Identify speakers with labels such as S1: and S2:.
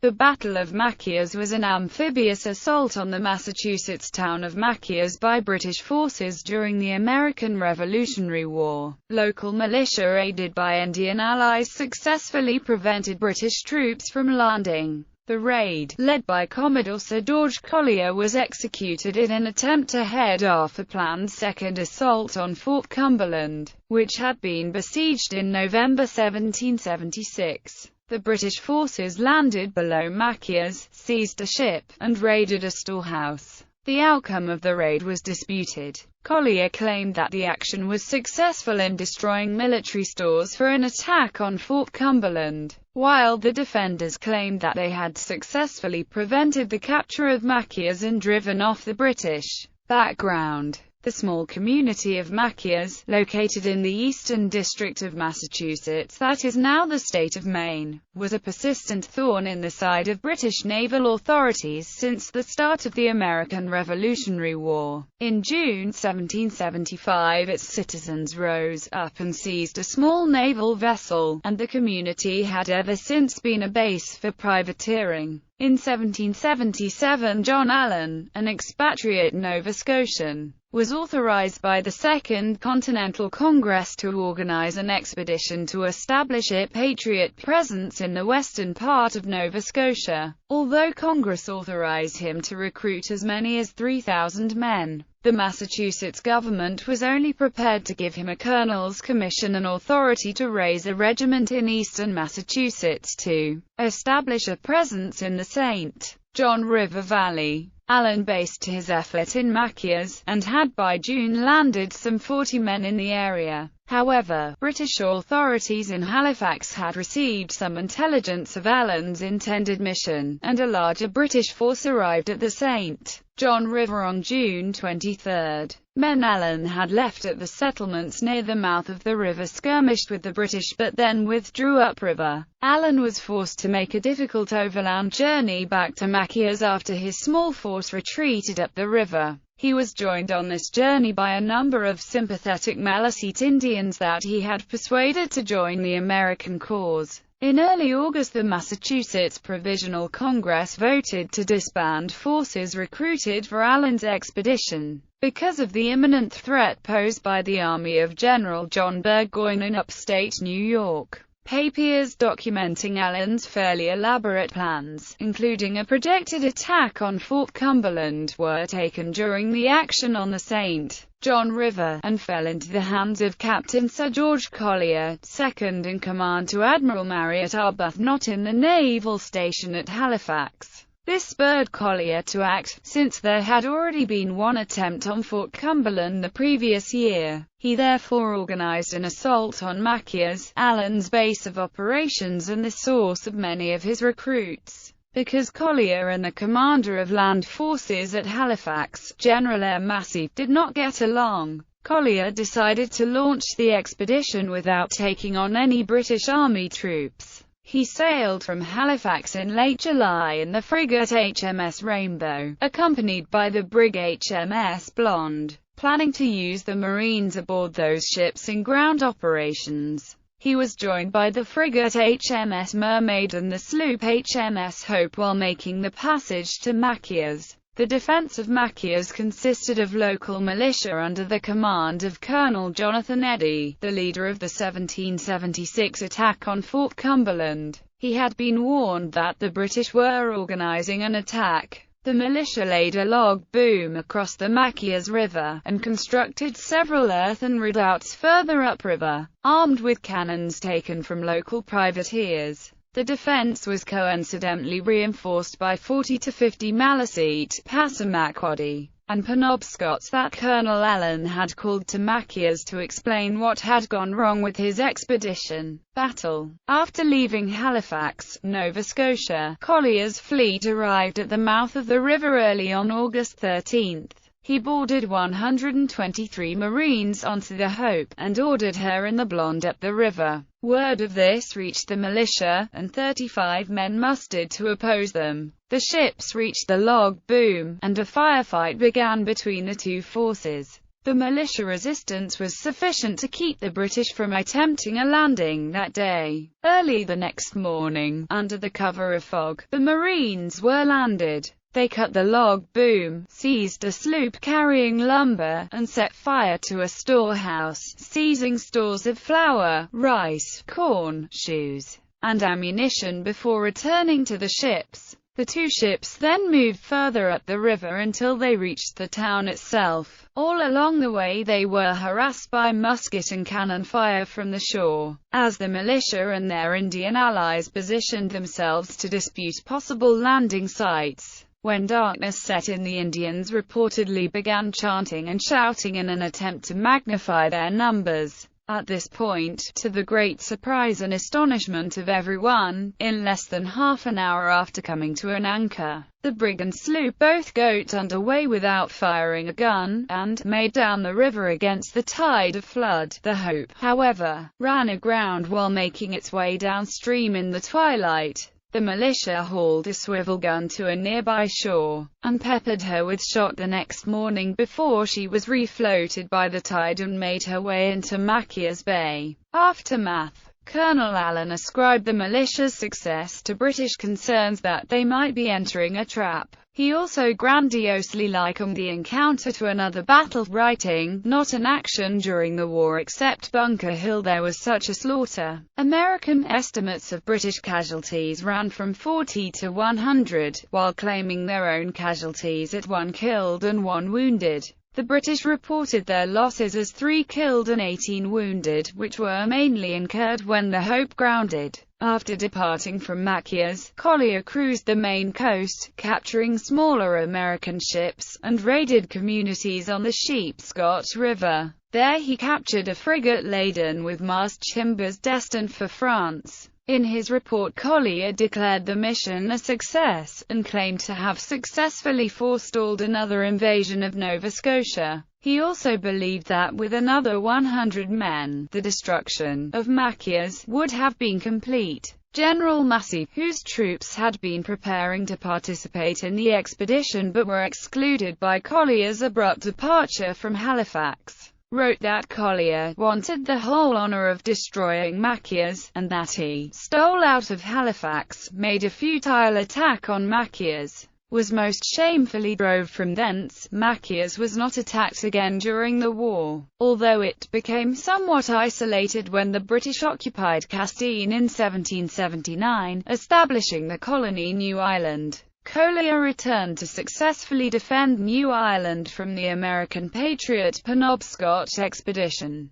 S1: The Battle of Machias was an amphibious assault on the Massachusetts town of Machias by British forces during the American Revolutionary War. Local militia aided by Indian allies successfully prevented British troops from landing. The raid, led by Commodore Sir George Collier, was executed in an attempt to head off a planned second assault on Fort Cumberland, which had been besieged in November 1776. The British forces landed below Machias, seized a ship, and raided a storehouse. The outcome of the raid was disputed. Collier claimed that the action was successful in destroying military stores for an attack on Fort Cumberland, while the defenders claimed that they had successfully prevented the capture of Machias and driven off the British. Background: the small community of Machias, located in the eastern district of Massachusetts that is now the state of Maine, was a persistent thorn in the side of British naval authorities since the start of the American Revolutionary War. In June 1775 its citizens rose up and seized a small naval vessel, and the community had ever since been a base for privateering. In 1777 John Allen, an expatriate Nova Scotian, was authorized by the Second Continental Congress to organize an expedition to establish a Patriot presence in the western part of Nova Scotia. Although Congress authorized him to recruit as many as 3,000 men, the Massachusetts government was only prepared to give him a colonel's commission and authority to raise a regiment in eastern Massachusetts to establish a presence in the St. John River Valley. Allen based his effort in Machias, and had by June landed some 40 men in the area. However, British authorities in Halifax had received some intelligence of Allen's intended mission, and a larger British force arrived at the St. John River on June 23. Men Allen had left at the settlements near the mouth of the river skirmished with the British but then withdrew upriver. Allen was forced to make a difficult overland journey back to Machias after his small force retreated up the river. He was joined on this journey by a number of sympathetic Maliseet Indians that he had persuaded to join the American cause. In early August the Massachusetts Provisional Congress voted to disband forces recruited for Allen's expedition, because of the imminent threat posed by the army of General John Burgoyne in upstate New York. Papers documenting Allen's fairly elaborate plans, including a projected attack on Fort Cumberland, were taken during the action on the St. John River, and fell into the hands of Captain Sir George Collier, second in command to Admiral Marriott Arbuthnot in the naval station at Halifax. This spurred Collier to act, since there had already been one attempt on Fort Cumberland the previous year. He therefore organized an assault on Machias, Allen's base of operations and the source of many of his recruits. Because Collier and the commander of land forces at Halifax, General M. Massey, did not get along, Collier decided to launch the expedition without taking on any British Army troops. He sailed from Halifax in late July in the frigate HMS Rainbow, accompanied by the brig HMS Blonde, planning to use the Marines aboard those ships in ground operations. He was joined by the frigate HMS Mermaid and the sloop HMS Hope while making the passage to Machias. The defense of Machias consisted of local militia under the command of Colonel Jonathan Eddy, the leader of the 1776 attack on Fort Cumberland. He had been warned that the British were organizing an attack. The militia laid a log boom across the Machias River, and constructed several earthen redoubts further upriver, armed with cannons taken from local privateers. The defense was coincidentally reinforced by 40 to 50 Maliseet, Passamaquoddy, and Penobscots that Colonel Allen had called to Machias to explain what had gone wrong with his expedition. Battle. After leaving Halifax, Nova Scotia, Collier's fleet arrived at the mouth of the river early on August 13. He boarded 123 Marines onto the Hope, and ordered her and the Blonde up the river. Word of this reached the militia, and 35 men mustered to oppose them. The ships reached the log boom, and a firefight began between the two forces. The militia resistance was sufficient to keep the British from attempting a landing that day. Early the next morning, under the cover of fog, the Marines were landed. They cut the log boom, seized a sloop carrying lumber, and set fire to a storehouse, seizing stores of flour, rice, corn, shoes, and ammunition before returning to the ships. The two ships then moved further up the river until they reached the town itself. All along the way they were harassed by musket and cannon fire from the shore, as the militia and their Indian allies positioned themselves to dispute possible landing sites. When darkness set in, the Indians reportedly began chanting and shouting in an attempt to magnify their numbers. At this point, to the great surprise and astonishment of everyone, in less than half an hour after coming to an anchor, the brig and sloop both got under way without firing a gun, and made down the river against the tide of flood. The Hope, however, ran aground while making its way downstream in the twilight. The militia hauled a swivel gun to a nearby shore, and peppered her with shot the next morning before she was refloated by the tide and made her way into Machias Bay. Aftermath. Colonel Allen ascribed the militia's success to British concerns that they might be entering a trap. He also grandiosely likened the encounter to another battle, writing, "Not an action during the war except Bunker Hill there was such a slaughter." American estimates of British casualties ran from 40 to 100, while claiming their own casualties at 1 killed and 1 wounded. The British reported their losses as 3 killed and 18 wounded, which were mainly incurred when the Hope grounded. After departing from Machias, Collier cruised the Maine coast, capturing smaller American ships, and raided communities on the Sheepscot River. There he captured a frigate laden with mast timbers destined for France. In his report, Collier declared the mission a success, and claimed to have successfully forestalled another invasion of Nova Scotia. He also believed that with another 100 men, the destruction of Machias would have been complete. General Massey, whose troops had been preparing to participate in the expedition but were excluded by Collier's abrupt departure from Halifax, wrote that Collier wanted the whole honor of destroying Machias, and that he stole out of Halifax, made a futile attack on Machias, was most shamefully drove from thence. Machias was not attacked again during the war, although it became somewhat isolated when the British occupied Castine in 1779, establishing the colony New Ireland. Collier returned to successfully defend New Ireland from the American Patriot Penobscot expedition.